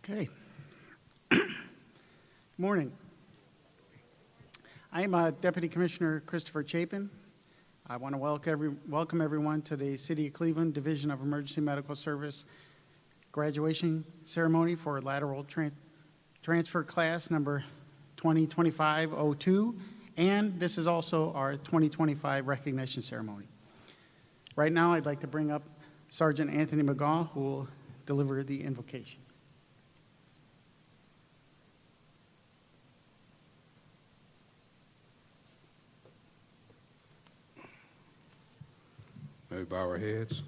Okay. Good morning. I am Deputy Commissioner Christopher Chapin. I want to welcome everyone to the City of Cleveland Division of Emergency Medical Service graduation ceremony for lateral transfer class number 2025-02, and this is also our 2025 recognition ceremony. Right now, I'd like to bring up Sergeant Anthony McGaw, who will deliver the invocation. May we bow our heads.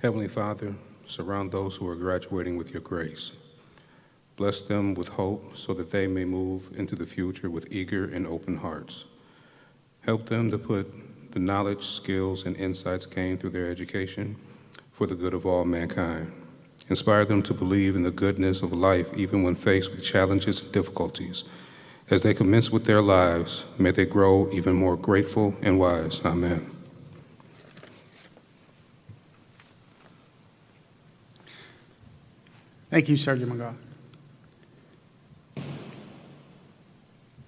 Heavenly Father, surround those who are graduating with your grace. Bless them with hope so that they may move into the future with eager and open hearts. Help them to put the knowledge, skills, and insights gained through their education for the good of all mankind. Inspire them to believe in the goodness of life even when faced with challenges and difficulties. As they commence with their lives, may they grow even more grateful and wise. Amen. Thank you, Sergeant McGaugh.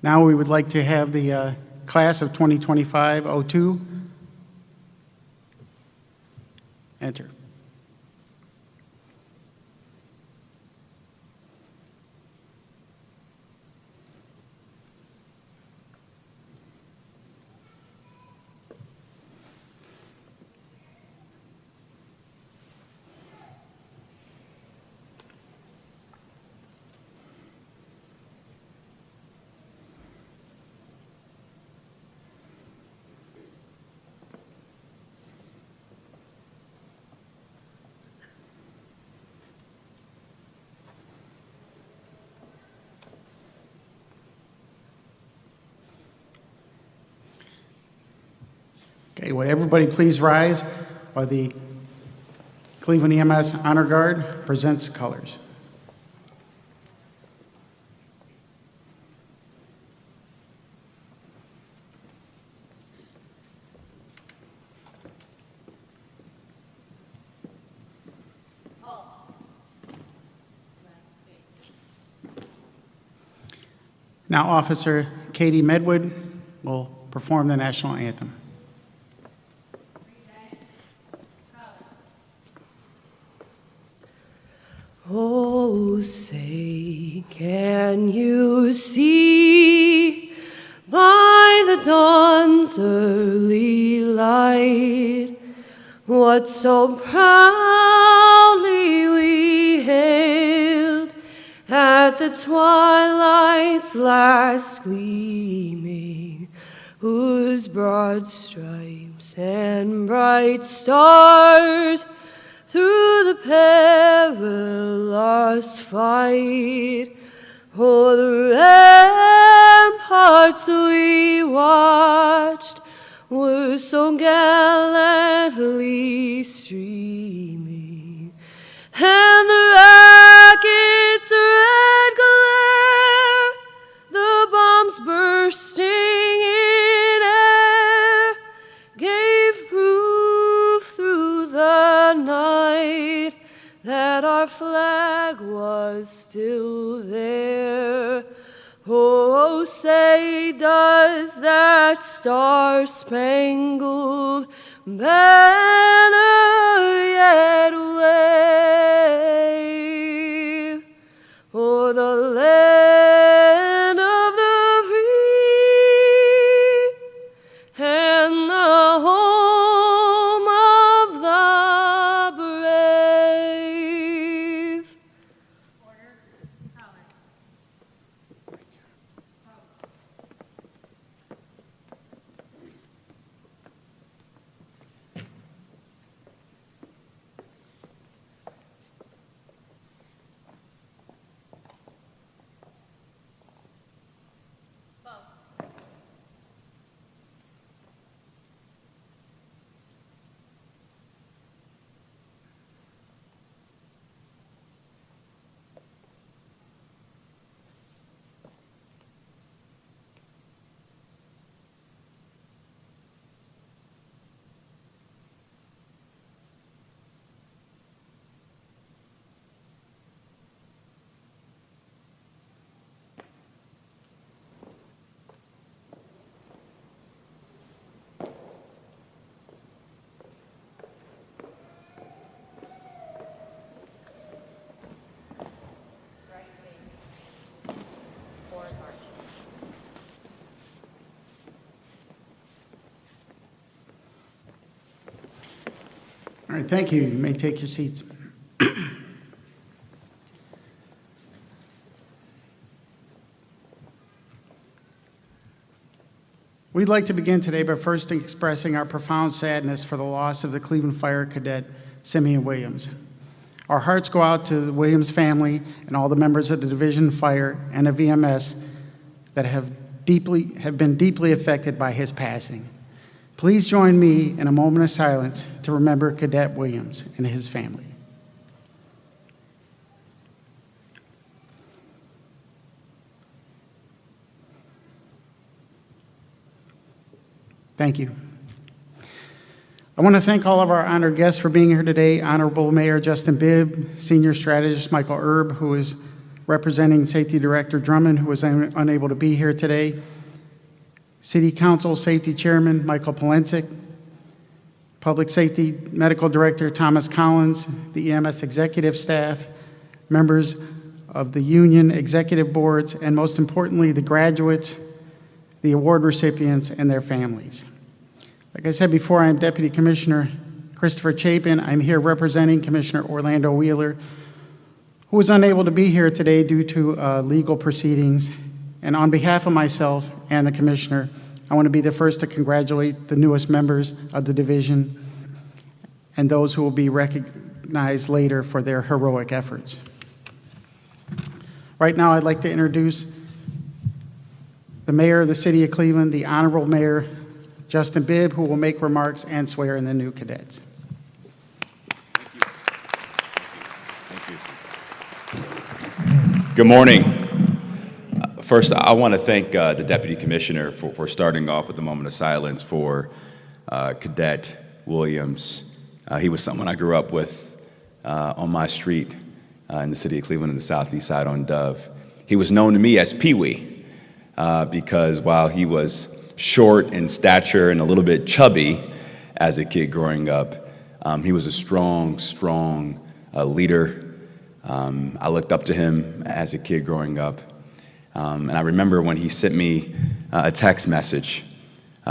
Now we would like to have the class of 2025-02 enter. Okay, would everybody please rise while the Cleveland EMS Honor Guard presents colors. Now, Officer Katie Medwood will perform the national anthem. Oh, say, can you see by the dawn's early light what so proudly we hailed at the twilight's last gleaming, whose broad stripes and bright stars through the perilous fight, o'er the ramparts we watched were so gallantly streaming, and the rocket's red glare, the bombs bursting in air, gave proof through the night that our flag was still there. Oh, say, does that star-spangled banner yet wave o'er the land of the free and the home of the brave? Order, color. All right, thank you. You may take your seats. We'd like to begin today by first expressing our profound sadness for the loss of the Cleveland Fire Cadet Simeon Williams. Our hearts go out to the Williams family and all the members of the Division Fire and of EMS that have been deeply affected by his passing. Please join me in a moment of silence to remember Cadet Williams and his family. Thank you. I want to thank all of our honored guests for being here today. Honorable Mayor Justin Bibb, Senior Strategist Michael Erb, who is representing Safety Director Drummond, who was unable to be here today. City Council Safety Chairman Michael Polensik, Public Safety Medical Director Thomas Collins, the EMS executive staff, members of the union executive boards, and most importantly, the graduates, the award recipients, and their families. Like I said before, I'm Deputy Commissioner Christopher Chapin. I'm here representing Commissioner Orlando Wheeler, who was unable to be here today due to legal proceedings. And on behalf of myself and the Commissioner, I want to be the first to congratulate the newest members of the division and those who will be recognized later for their heroic efforts. Right now, I'd like to introduce the Mayor of the City of Cleveland, the Honorable Mayor Justin Bibb, who will make remarks and swear in the new cadets. Good morning. First, I want to thank the Deputy Commissioner for starting off with a moment of silence for Cadet Williams. He was someone I grew up with on my street in the city of Cleveland in the southeast side on Dove. He was known to me as Pee-wee because while he was short in stature and a little bit chubby as a kid growing up, he was a strong leader. I looked up to him as a kid growing up. And I remember when he sent me a text message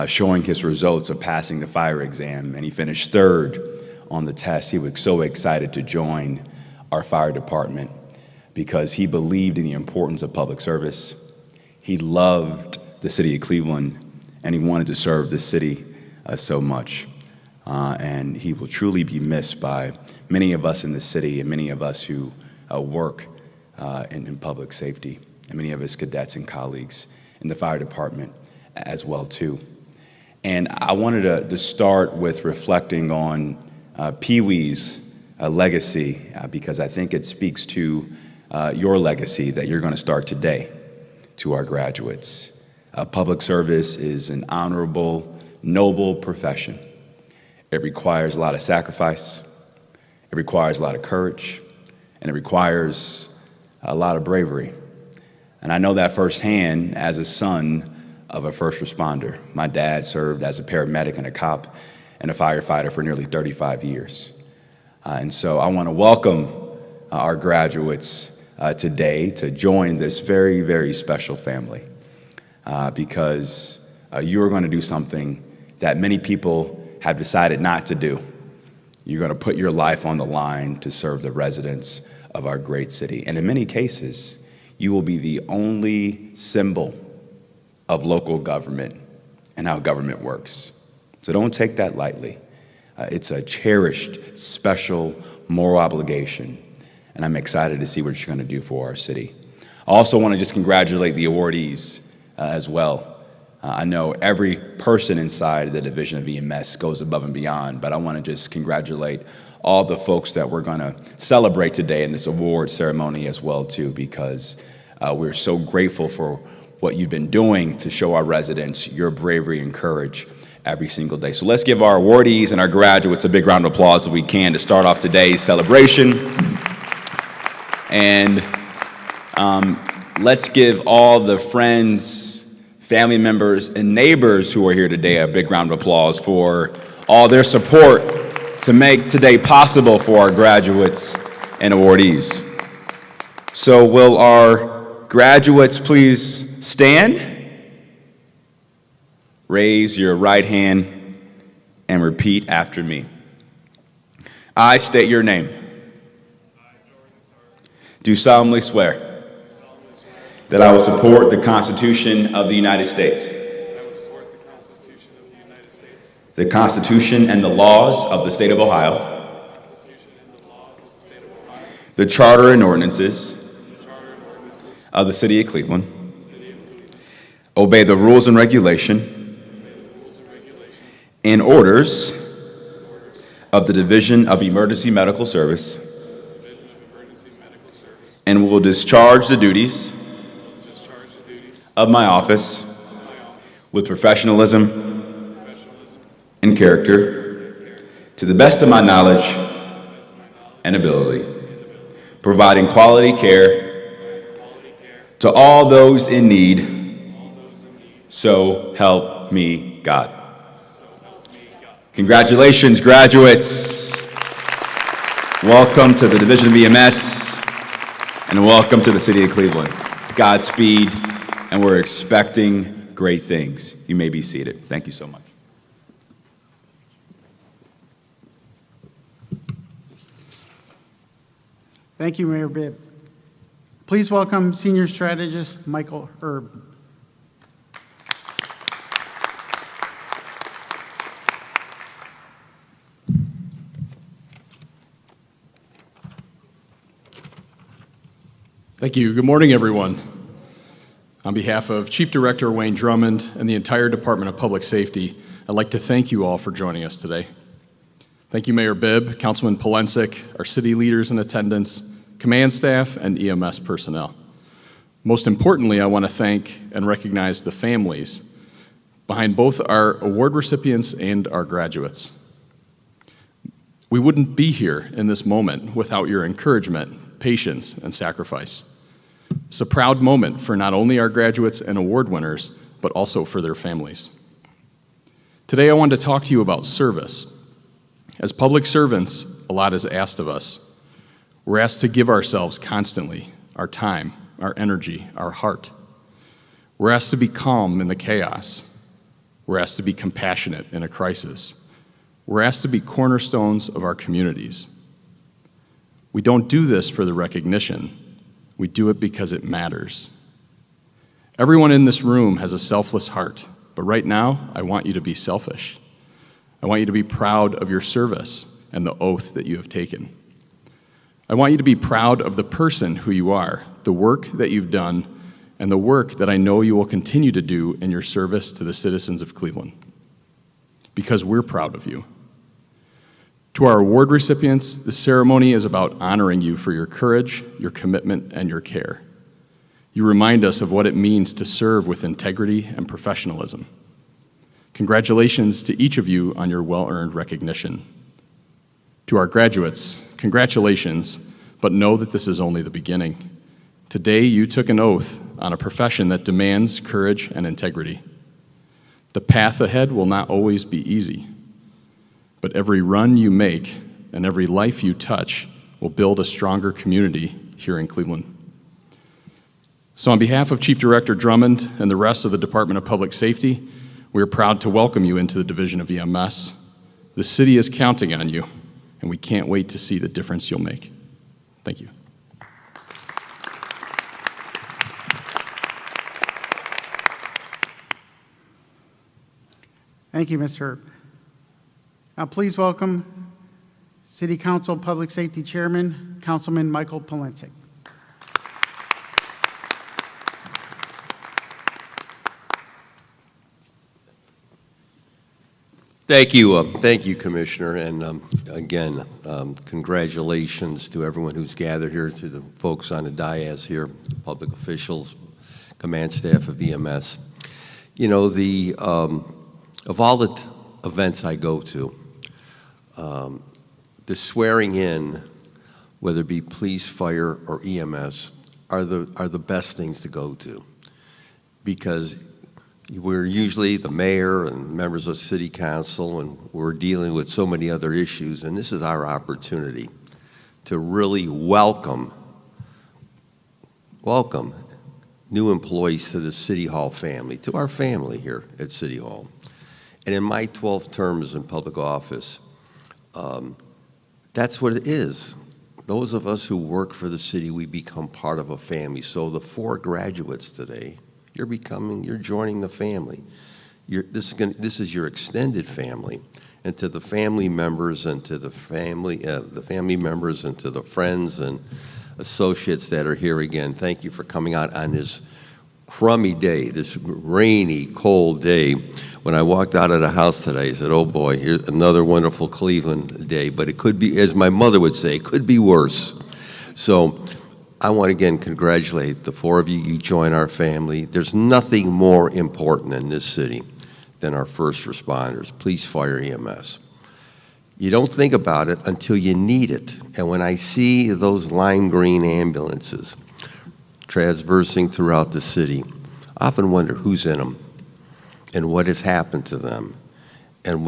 showing his results of passing the fire exam, and he finished third on the test. He was so excited to join our fire department because he believed in the importance of public service. He loved the city of Cleveland, and he wanted to serve the city so much. And he will truly be missed by many of us in the city and many of us who work in public safety, and many of his cadets and colleagues in the fire department as well too. And I wanted to start with reflecting on Pee-wee's legacy because I think it speaks to your legacy that you're going to start today to our graduates. Public service is an honorable, noble profession. It requires a lot of sacrifice, it requires a lot of courage, and it requires a lot of bravery. And I know that firsthand as a son of a first responder. My dad served as a paramedic and a cop and a firefighter for nearly 35 years. And so I want to welcome our graduates today to join this very, very special family. Because you are going to do something that many people have decided not to do. You're going to put your life on the line to serve the residents of our great city. And in many cases, you will be the only symbol of local government and how government works. So don't take that lightly. It's a cherished, special, moral obligation. And I'm excited to see what you're going to do for our city. I also want to just congratulate the awardees as well. I know every person inside the division of EMS goes above and beyond, but I want to just congratulate all the folks that we're going to celebrate today in this award ceremony as well too, because we're so grateful for what you've been doing to show our residents your bravery and courage every single day. So let's give our awardees and our graduates a big round of applause if we can to start off today's celebration. And let's give all the friends, family members, and neighbors who are here today a big round of applause for all their support to make today possible for our graduates and awardees. So will our graduates please stand? Raise your right hand and repeat after me. I state your name. Do solemnly swear that I will support the Constitution of the United States, the Constitution and the laws of the state of Ohio, the charter and ordinances of the city of Cleveland, obey the rules and regulation and orders of the Division of Emergency Medical Service, and will discharge the duties of my office with professionalism and character, to the best of my knowledge and ability, providing quality care to all those in need, so help me God. Congratulations, graduates. Welcome to the Division of EMS, and welcome to the City of Cleveland. Godspeed, and we're expecting great things. You may be seated. Thank you so much. Thank you, Mayor Bibb. Please welcome Senior Strategist Michael Erb. Thank you. Good morning, everyone. On behalf of Chief Director Wayne Drummond and the entire Department of Public Safety, I'd like to thank you all for joining us today. Thank you, Mayor Bibb, Councilman Polensek, our city leaders in attendance, command staff, and EMS personnel. Most importantly, I want to thank and recognize the families behind both our award recipients and our graduates. We wouldn't be here in this moment without your encouragement, patience, and sacrifice. It's a proud moment for not only our graduates and award winners, but also for their families. Today, I want to talk to you about service. As public servants, a lot is asked of us. We're asked to give ourselves constantly, our time, our energy, our heart. We're asked to be calm in the chaos. We're asked to be compassionate in a crisis. We're asked to be cornerstones of our communities. We don't do this for the recognition. We do it because it matters. Everyone in this room has a selfless heart, but right now, I want you to be selfish. I want you to be proud of your service and the oath that you have taken. I want you to be proud of the person who you are, the work that you've done, and the work that I know you will continue to do in your service to the citizens of Cleveland. Because we're proud of you. To our award recipients, the ceremony is about honoring you for your courage, your commitment, and your care. You remind us of what it means to serve with integrity and professionalism. Congratulations to each of you on your well-earned recognition. To our graduates, congratulations, but know that this is only the beginning. Today, you took an oath on a profession that demands courage and integrity. The path ahead will not always be easy. But every run you make and every life you touch will build a stronger community here in Cleveland. So on behalf of Chief Director Drummond and the rest of the Department of Public Safety, we are proud to welcome you into the Division of EMS. The city is counting on you, and we can't wait to see the difference you'll make. Thank you. Thank you, Mr. Erb. Now, please welcome City Council Public Safety Chairman, Councilman Michael Polensek. Thank you, Commissioner, and again, congratulations to everyone who's gathered here, to the folks on the dais here, public officials, command staff of EMS. You know, of all the events I go to, the swearing in, whether it be police, fire, or EMS, are the best things to go to, because we're usually the mayor and members of city council, and we're dealing with so many other issues, and this is our opportunity to really welcome new employees to the City Hall family, to our family here at City Hall. And in my 12 terms in public office, that's what it is. Those of us who work for the city, we become part of a family. So the 4 graduates today, you're joining the family. This is your extended family. And to the family members and to the family members and to the friends and associates that are here again, thank you for coming out on this crummy day, this rainy, cold day, when I walked out of the house today, I said, oh boy, here's another wonderful Cleveland day, but it could be, as my mother would say, it could be worse. So I want to again congratulate the four of you. You join our family. There's nothing more important in this city than our first responders, police, fire, EMS. You don't think about it until you need it. And when I see those lime green ambulances traversing throughout the city, I often wonder who's in them and what has happened to them and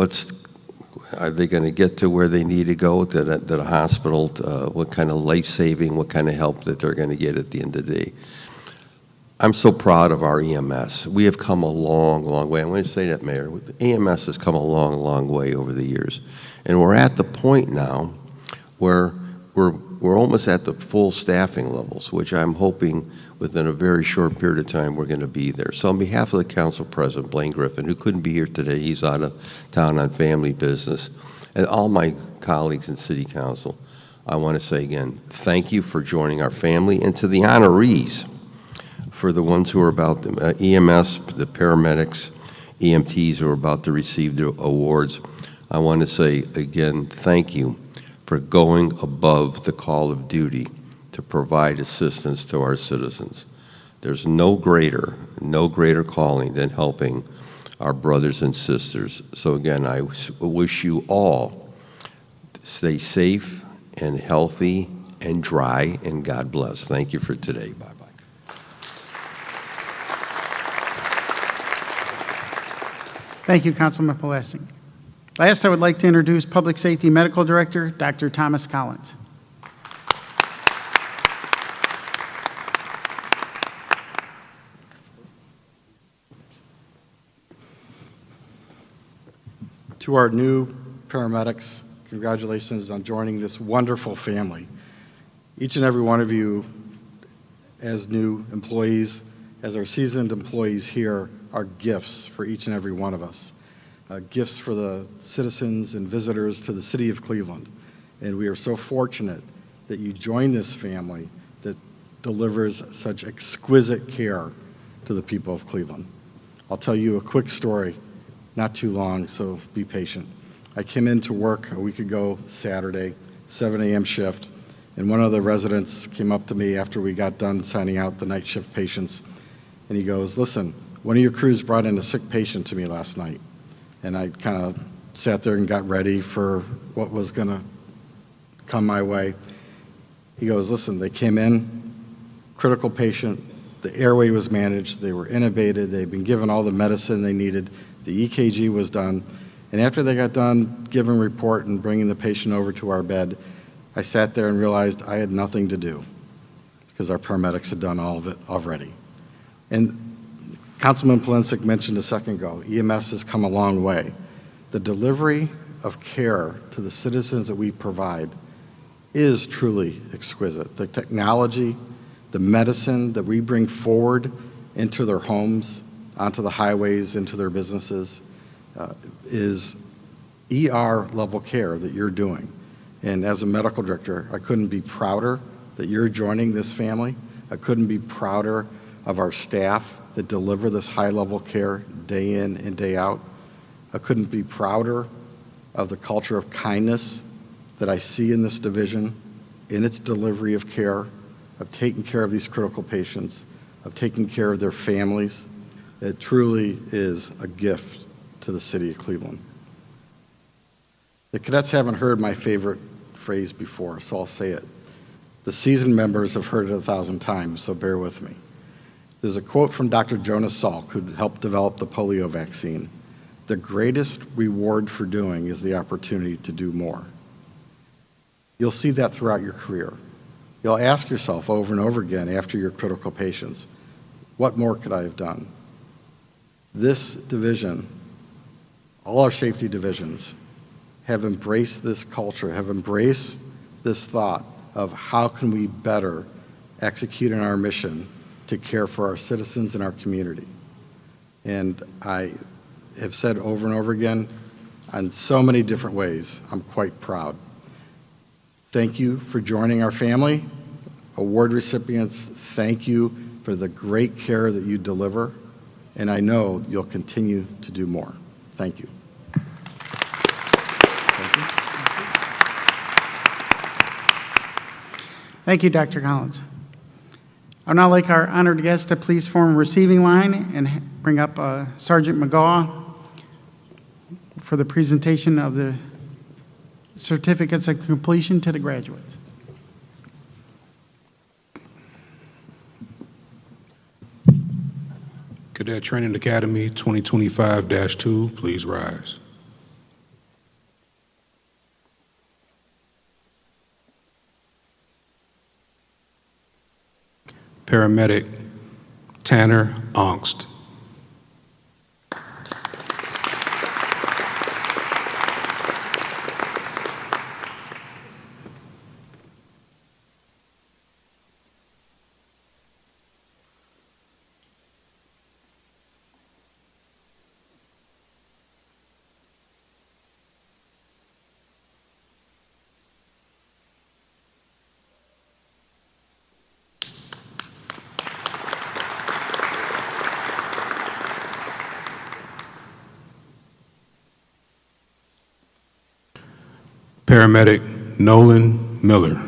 are they going to get to where they need to go, to the hospital, what kind of life-saving, what kind of help that they're going to get at the end of the day. I'm so proud of our EMS. We have come a long, long way. I want to say that, Mayor. EMS has come a long, long way over the years. And we're at the point now where we're almost at the full staffing levels, which I'm hoping within a very short period of time we're going to be there. So on behalf of the Council President, Blaine Griffin, who couldn't be here today, he's out of town on family business, and all my colleagues in City Council, I want to say again, thank you for joining our family, and to the honorees, for the ones who are about the EMS, the paramedics, EMTs who are about to receive the awards, I want to say again, thank you for going above the call of duty to provide assistance to our citizens. There's no greater calling than helping our brothers and sisters. So again, I wish you all to stay safe and healthy and dry, and God bless. Thank you for today. Bye-bye. Thank you, Councilman Pulaski. Last, I would like to introduce Public Safety Medical Director, Dr. Thomas Collins. To our new paramedics, congratulations on joining this wonderful family. Each and every one of you, as new employees, as our seasoned employees here, are gifts for each and every one of us. Gifts for the citizens and visitors to the city of Cleveland. And we are so fortunate that you join this family that delivers such exquisite care to the people of Cleveland. I'll tell you a quick story, not too long, so be patient. I came into work a week ago, Saturday, 7 a.m. shift, and one of the residents came up to me after we got done signing out the night shift patients, and he goes, listen, one of your crews brought in a sick patient to me last night. And I kind of sat there and got ready for what was going to come my way. He goes, listen, they came in, critical patient, the airway was managed, they were intubated, they'd been given all the medicine they needed, the EKG was done, and after they got done giving a report and bringing the patient over to our bed, I sat there and realized I had nothing to do because our paramedics had done all of it already. And Councilman Polensik mentioned a second ago, EMS has come a long way. The delivery of care to the citizens that we provide is truly exquisite. The technology, the medicine that we bring forward into their homes, onto the highways, into their businesses, is ER level care that you're doing. And as a medical director, I couldn't be prouder that you're joining this family. I couldn't be prouder of our staff that deliver this high-level care day in and day out. I couldn't be prouder of the culture of kindness that I see in this division, in its delivery of care, of taking care of these critical patients, of taking care of their families. It truly is a gift to the city of Cleveland. The cadets haven't heard my favorite phrase before, so I'll say it. The seasoned members have heard it 1,000 times, so bear with me. There's a quote from Dr. Jonas Salk, who helped develop the polio vaccine. The greatest reward for doing is the opportunity to do more. You'll see that throughout your career. You'll ask yourself over and over again after your critical patients, what more could I have done? This division, all our safety divisions, have embraced this culture, have embraced this thought of how can we better execute on our mission to care for our citizens and our community. And I have said over and over again, in so many different ways, I'm quite proud. Thank you for joining our family. Award recipients, thank you for the great care that you deliver, and I know you'll continue to do more. Thank you. Thank you, Dr. Collins. I'd now like our honored guest to please form a receiving line and bring up Sergeant McGaw for the presentation of the certificates of completion to the graduates. Cadet Training Academy 2025-2, please rise. Paramedic Tanner Ongst. Paramedic Nolan Miller.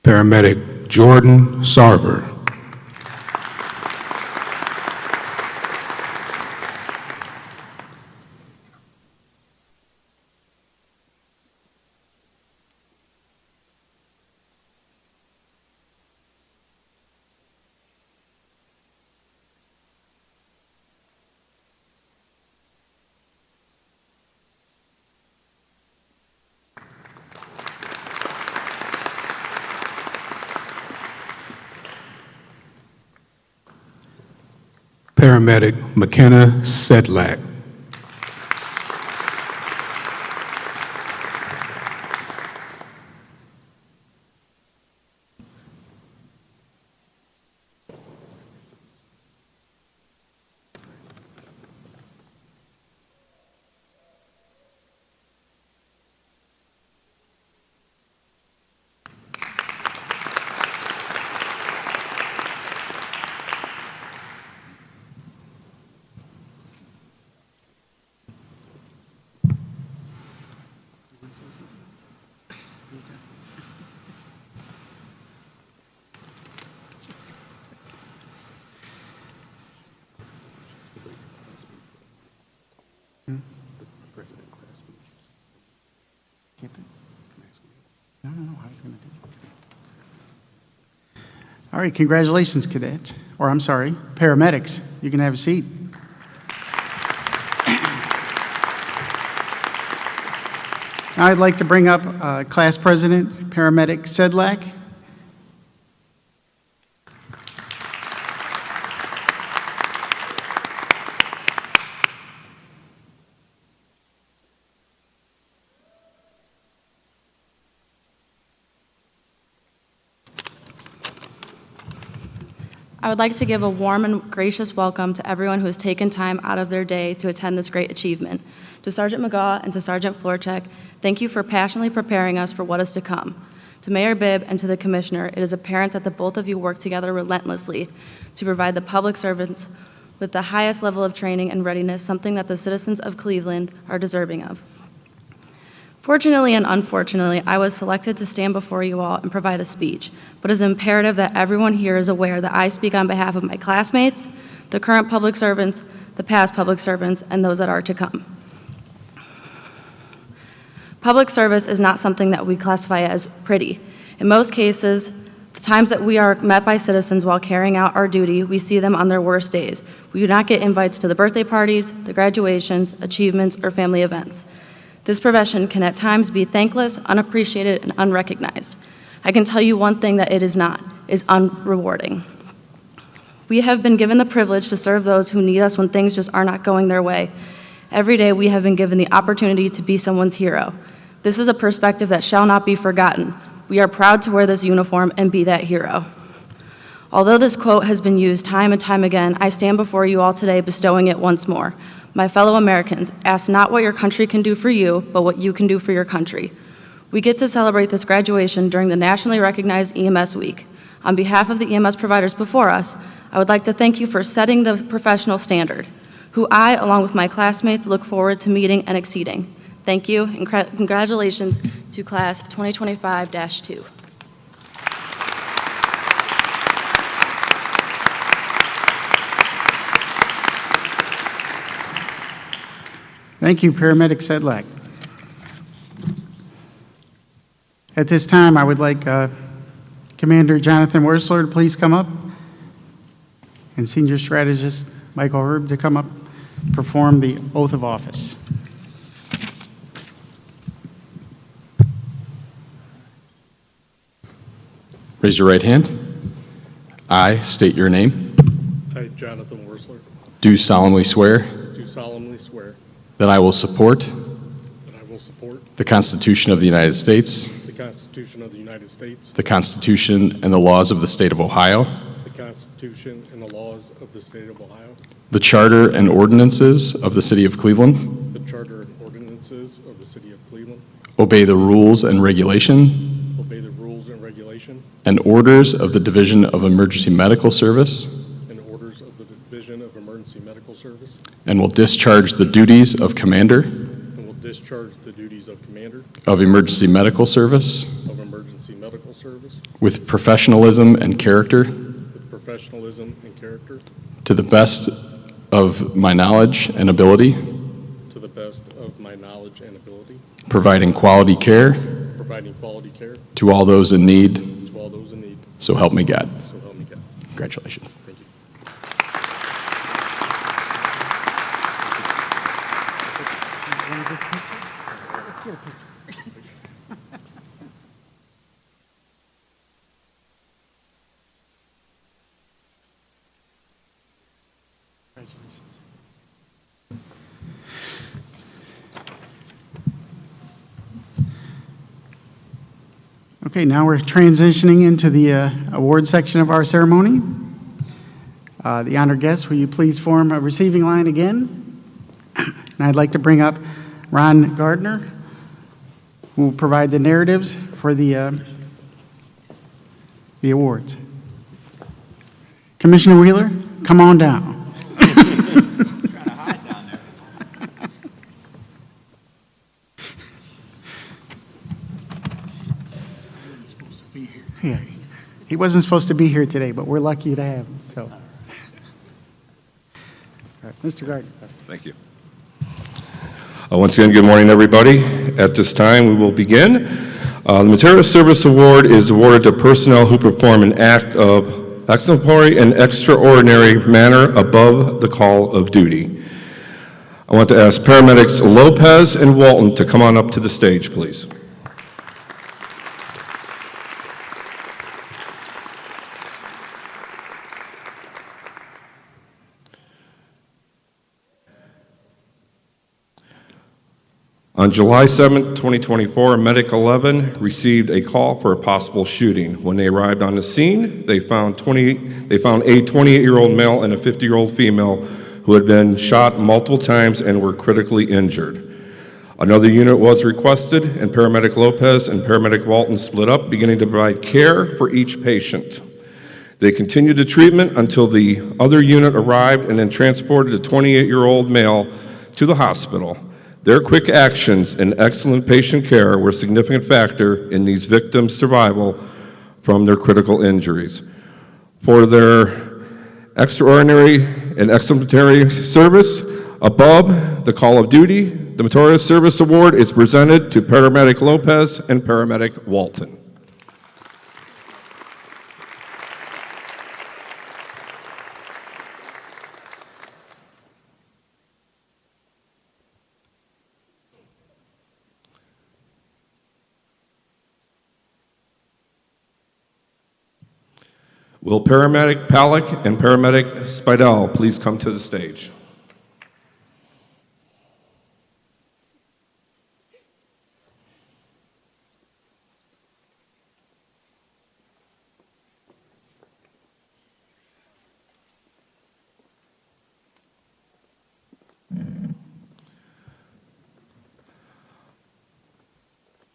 Paramedic Jordan Sarver. Paramedic McKenna Sedlak. No, I was going to do it. All right, congratulations, cadets. Or I'm sorry, paramedics. You can have a seat. Now I'd like to bring up Class President, Paramedic Sedlak. I would like to give a warm and gracious welcome to everyone who has taken time out of their day to attend this great achievement. To Sergeant McGaw and to Sergeant Florchek, thank you for passionately preparing us for what is to come. To Mayor Bibb and to the Commissioner, it is apparent that the both of you work together relentlessly to provide the public servants with the highest level of training and readiness, something that the citizens of Cleveland are deserving of. Fortunately and unfortunately, I was selected to stand before you all and provide a speech, but it is imperative that everyone here is aware that I speak on behalf of my classmates, the current public servants, the past public servants, and those that are to come. Public service is not something that we classify as pretty. In most cases, the times that we are met by citizens while carrying out our duty, we see them on their worst days. We do not get invites to the birthday parties, the graduations, achievements, or family events. This profession can at times be thankless, unappreciated, and unrecognized. I can tell you one thing that it is not, is unrewarding. We have been given the privilege to serve those who need us when things just are not going their way. Every day we have been given the opportunity to be someone's hero. This is a perspective that shall not be forgotten. We are proud to wear this uniform and be that hero. Although this quote has been used time and time again, I stand before you all today bestowing it once more. My fellow Americans, ask not what your country can do for you, but what you can do for your country. We get to celebrate this graduation during the nationally recognized EMS Week. On behalf of the EMS providers before us, I would like to thank you for setting the professional standard, who I, along with my classmates, look forward to meeting and exceeding. Thank you, and congratulations to Class 2025-2. Thank you, Paramedic Sedlak. At this time, I would like Commander Jonathan Wursler to please come up, and Senior Strategist Michael Herb to come up, perform the oath of office. Raise your right hand. I state your name. I, Jonathan Wursler, Do solemnly swear do solemnly swear that I will support that I will support the Constitution of the United States, the Constitution of the United States, the Constitution and the laws of the State of Ohio, the Constitution and the laws of the State of Ohio, the Charter and ordinances of the City of Cleveland, the Charter and ordinances of the City of Cleveland, obey the rules and regulation obey the rules and regulation and orders of the Division of Emergency Medical Service, and orders of the Division of Emergency Medical Service, and will discharge the duties of Commander and will discharge the duties of Commander of Emergency Medical Service of Emergency Medical Service with professionalism and character with professionalism and character to the best of my knowledge and ability, to the best of my knowledge and ability, providing quality care providing quality care to all those in need. to all those in need. So help me God. So help me God. Congratulations. Thank you. Let's get a picture. Congratulations. Okay, now we're transitioning into the award section of our ceremony. The honored guests, will you please form a receiving line again? And I'd like to bring up Ron Gardner, who will provide the narratives for the awards. Commissioner Wheeler, come on down. Yeah, he wasn't supposed to be here today, but we're lucky to have him, so. All right, Mr. Gardner. Thank you. Once again, good morning, everybody. At this time, we will begin. The Material Service Award is awarded to personnel who perform an act of exemplary and extraordinary manner above the call of duty. I want to ask paramedics Lopez and Walton to come on up to the stage, please. On July 7, 2024, Medic 11 received a call for a possible shooting. When they arrived on the scene, they found a 28-year-old male and a 50-year-old female who had been shot multiple times and were critically injured. Another unit was requested, and Paramedic Lopez and Paramedic Walton split up, beginning to provide care for each patient. They continued the treatment until the other unit arrived and then transported the 28-year-old male to the hospital. Their quick actions and excellent patient care were a significant factor in these victims' survival from their critical injuries. For their extraordinary and exemplary service above the call of duty, the Meritorious Service Award is presented to Paramedic Lopez and Paramedic Walton. Will paramedic Palick and paramedic Spidell please come to the stage?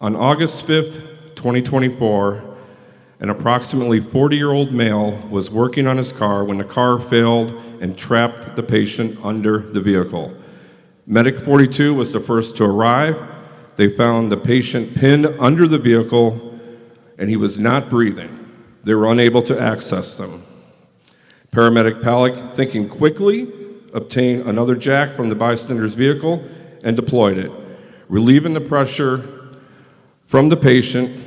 On August 5th, 2024, an approximately 40-year-old male was working on his car when the car failed and trapped the patient under the vehicle. Medic 42 was the first to arrive. They found the patient pinned under the vehicle and he was not breathing. They were unable to access them. Paramedic Palick, thinking quickly, obtained another jack from the bystander's vehicle and deployed it, relieving the pressure from the patient.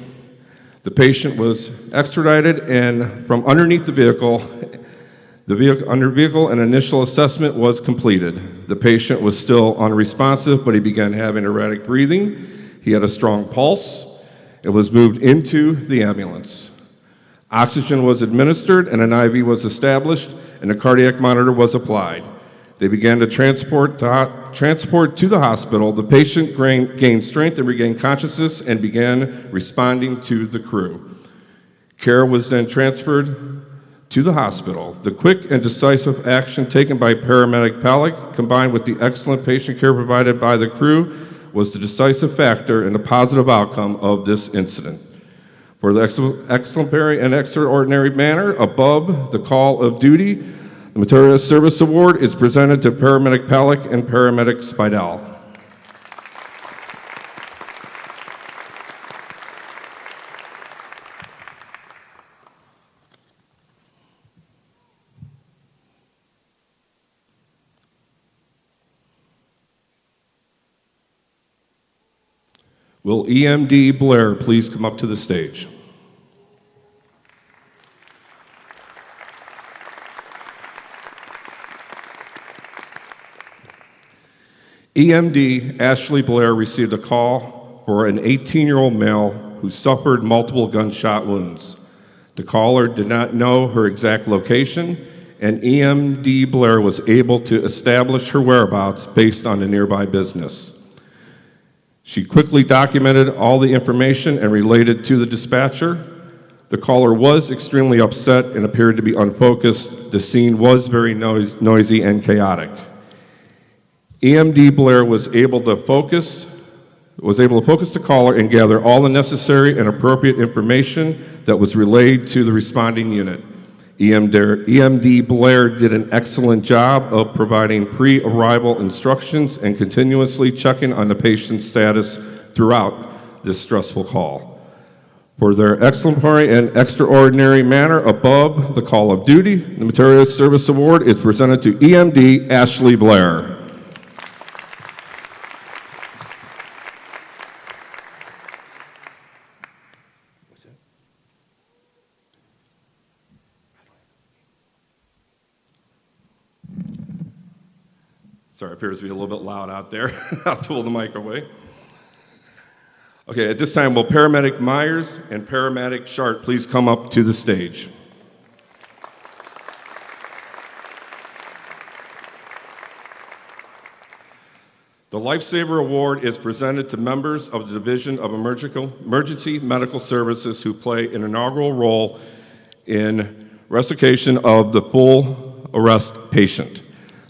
The patient was extradited and from underneath the vehicle, an initial assessment was completed. The patient was still unresponsive, but he began having erratic breathing. He had a strong pulse. It was moved into the ambulance. Oxygen was administered and an IV was established and a cardiac monitor was applied. They began to transport to the hospital. The patient gained strength and regained consciousness and began responding to the crew. Care was then transferred to the hospital. The quick and decisive action taken by paramedic Palick, combined with the excellent patient care provided by the crew, was the decisive factor in the positive outcome of this incident. For the exemplary and extraordinary manner above the call of duty, the Meritorious Service Award is presented to paramedic Palick and paramedic Spidell. Will EMD Blair please come up to the stage? EMD Ashley Blair received a call for an 18-year-old male who suffered multiple gunshot wounds. The caller did not know her exact location, and EMD Blair was able to establish her whereabouts based on the nearby business. She quickly documented all the information and related to the dispatcher. The caller was extremely upset and appeared to be unfocused. The scene was very noisy and chaotic. EMD Blair was able to focus the caller and gather all the necessary and appropriate information that was relayed to the responding unit. EMD Blair did an excellent job of providing pre-arrival instructions and continuously checking on the patient's status throughout this stressful call. For their exemplary and extraordinary manner above the call of duty, the Meritorious Service Award is presented to EMD Ashley Blair. Sorry, it appears to be a little bit loud out there. I'll pull the mic away. Okay, at this time, will paramedic Myers and paramedic Sharp please come up to the stage? The Lifesaver Award is presented to members of the Division of Emergency Medical Services who play an inaugural role in resuscitation of the full arrest patient.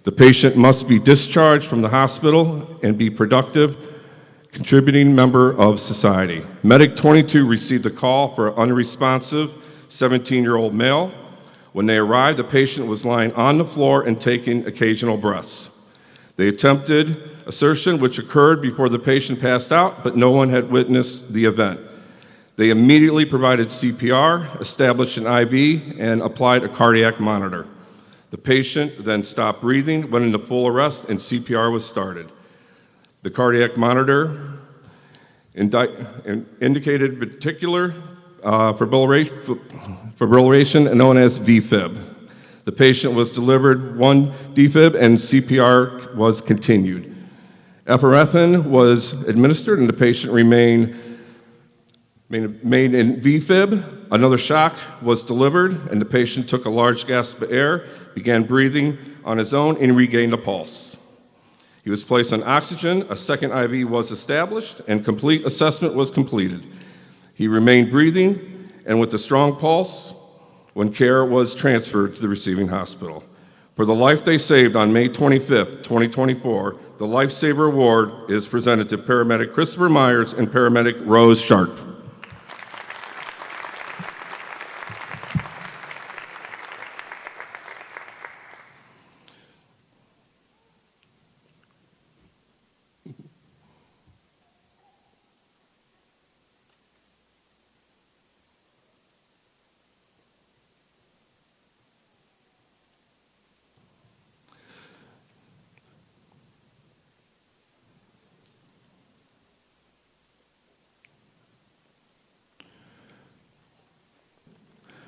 The patient must be discharged from the hospital and be productive, contributing member of society. Medic 22 received a call for an unresponsive 17-year-old male. When they arrived, the patient was lying on the floor and taking occasional breaths. They attempted assertion, which occurred before the patient passed out, but no one had witnessed the event. They immediately provided CPR, established an IV, and applied a cardiac monitor. The patient then stopped breathing, went into full arrest, and CPR was started. The cardiac monitor indicated particular fibrillation known as VFib. The patient was delivered one defib and CPR was continued. Epinephrine was administered and the patient remained Made in VFib, another shock was delivered, and the patient took a large gasp of air, began breathing on his own, and regained a pulse. He was placed on oxygen, a second IV was established, and complete assessment was completed. He remained breathing and with a strong pulse when care was transferred to the receiving hospital. For the life they saved on May 25th, 2024, the Lifesaver Award is presented to paramedic Christopher Myers and paramedic Rose Sharp.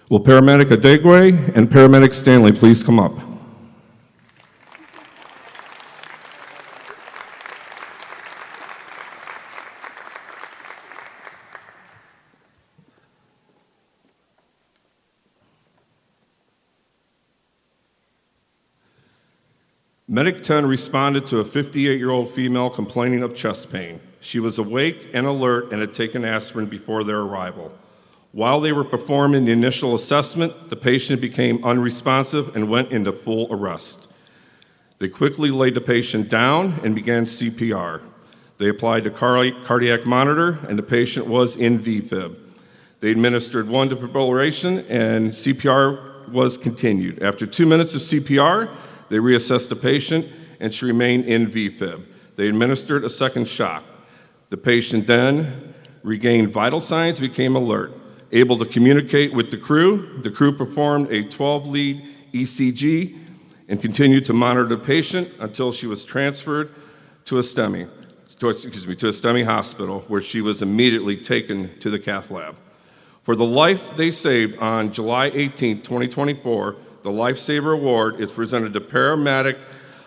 Will paramedic Adegwe and paramedic Stanley please come up? Medic 10 responded to a 58-year-old female complaining of chest pain. She was awake and alert and had taken aspirin before their arrival. While they were performing the initial assessment, the patient became unresponsive and went into full arrest. They quickly laid the patient down and began CPR. They applied the cardiac monitor, and the patient was in VFib. They administered one defibrillation, and CPR was continued. After 2 minutes of CPR, they reassessed the patient, and she remained in VFib. They administered a second shock. The patient then regained vital signs, became alert. Able to communicate with the crew performed a 12-lead ECG and continued to monitor the patient until she was transferred to a STEMI hospital, where she was immediately taken to the cath lab. For the life they saved on July 18, 2024, the Lifesaver Award is presented to paramedic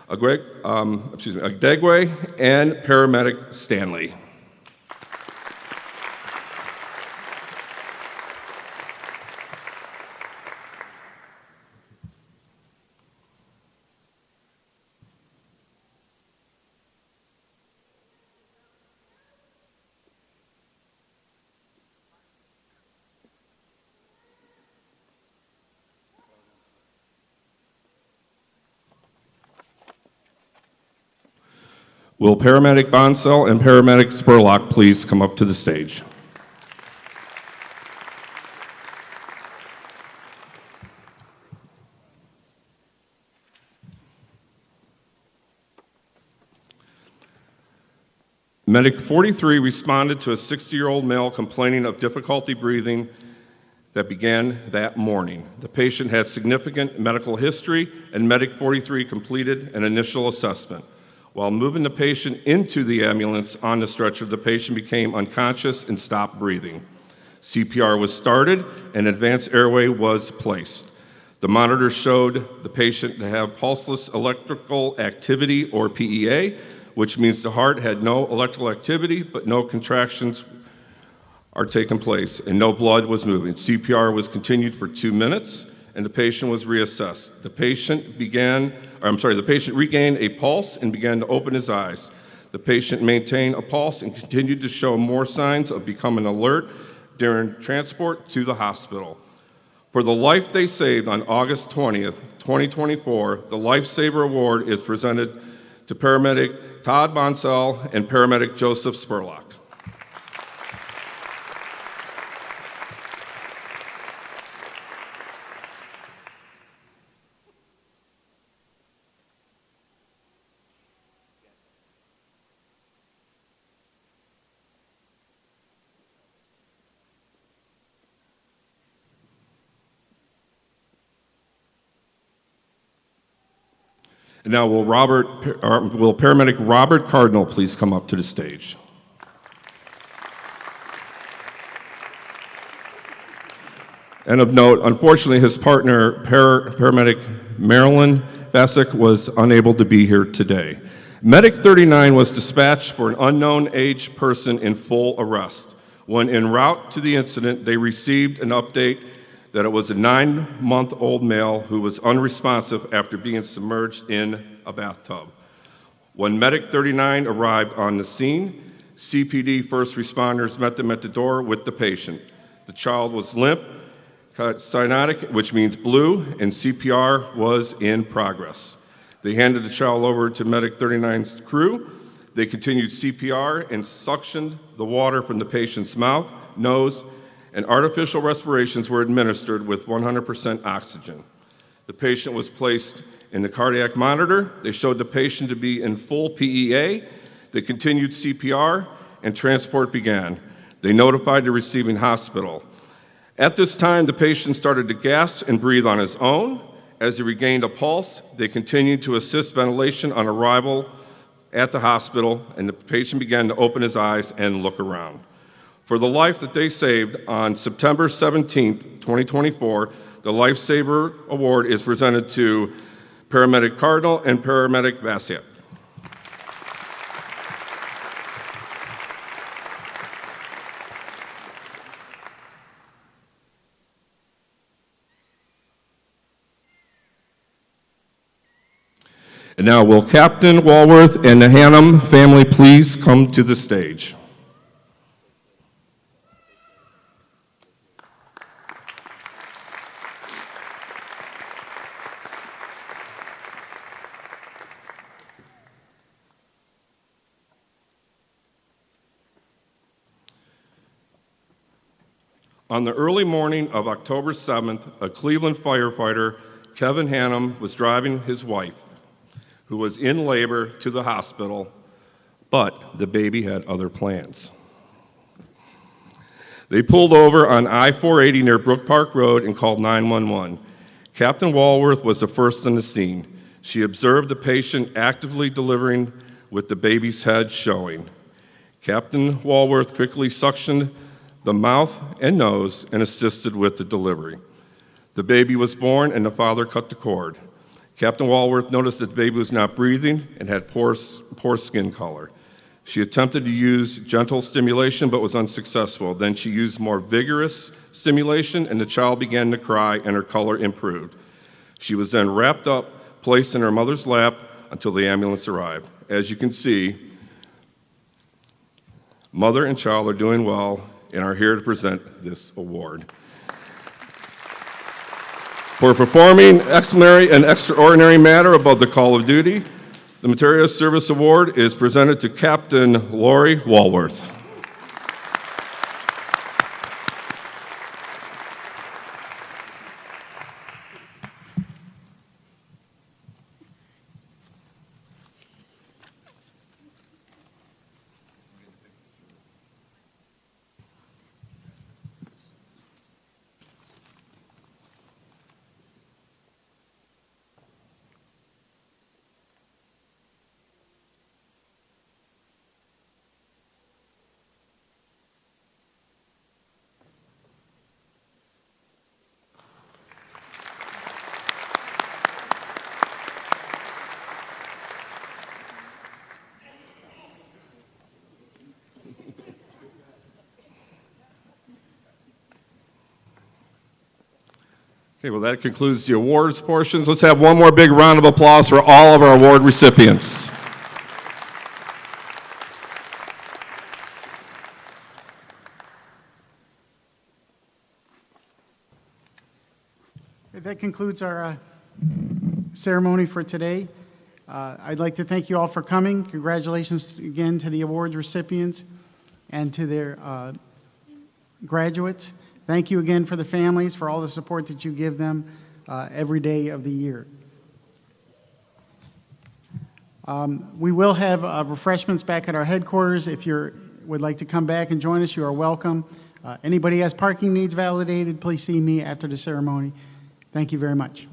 Adegwe and paramedic Stanley. Will paramedic Bonsell and paramedic Spurlock please come up to the stage? Medic 43 responded to a 60-year-old male complaining of difficulty breathing that began that morning. The patient had significant medical history, and Medic 43 completed an initial assessment. While moving the patient into the ambulance on the stretcher, the patient became unconscious and stopped breathing. CPR was started and advanced airway was placed. The monitor showed the patient to have pulseless electrical activity, or PEA, which means the heart had no electrical activity, but no contractions are taking place, and no blood was moving. CPR was continued for 2 minutes, and the patient was reassessed. The patient regained a pulse and began to open his eyes. The patient maintained a pulse and continued to show more signs of becoming alert during transport to the hospital. For the life they saved on August 20th, 2024, the Lifesaver Award is presented to paramedic Todd Bonsell and paramedic Joseph Spurlock. And now will paramedic Robert Cardinal please come up to the stage? And of note, unfortunately, his partner, paramedic Marilyn Bassick, was unable to be here today. Medic 39 was dispatched for an unknown age person in full arrest. When en route to the incident, they received an update that it was a 9-month-old male who was unresponsive after being submerged in a bathtub. When Medic 39 arrived on the scene, CPD first responders met them at the door with the patient. The child was limp, cyanotic, which means blue, and CPR was in progress. They handed the child over to Medic 39's crew. They continued CPR and suctioned the water from the patient's mouth, nose, and artificial respirations were administered with 100% oxygen. The patient was placed in the cardiac monitor. They showed the patient to be in full PEA. They continued CPR, and transport began. They notified the receiving hospital. At this time, the patient started to gasp and breathe on his own. As he regained a pulse, they continued to assist ventilation on arrival at the hospital, and the patient began to open his eyes and look around. For the life that they saved, on September 17th, 2024, the Lifesaver Award is presented to Paramedic Cardinal and Paramedic Bassiat. And now, will Captain Walworth and the Hannum family please come to the stage? On the early morning of October 7th, a Cleveland firefighter, Kevin Hannum, was driving his wife, who was in labor, to the hospital, but the baby had other plans. They pulled over on I-480 near Brook Park Road and called 911. Captain Walworth was the first on the scene. She observed the patient actively delivering with the baby's head showing. Captain Walworth quickly suctioned the mouth and nose and assisted with the delivery. The baby was born and the father cut the cord. Captain Walworth noticed that the baby was not breathing and had poor skin color. She attempted to use gentle stimulation but was unsuccessful. Then she used more vigorous stimulation and the child began to cry and her color improved. She was then wrapped up, placed in her mother's lap until the ambulance arrived. As you can see, mother and child are doing well and are here to present this award. For performing exemplary and extraordinary matter above the call of duty, the Material Service Award is presented to Captain Lori Walworth. Okay, well, that concludes the awards portions. Let's have one more big round of applause for all of our award recipients. That concludes our ceremony for today. I'd like to thank you all for coming. Congratulations again to the awards recipients and to their graduates. Thank you again for the families, for all the support that you give them every day of the year. We will have refreshments back at our headquarters. If you would like to come back and join us, you are welcome. Anybody has parking needs validated, please see me after the ceremony. Thank you very much.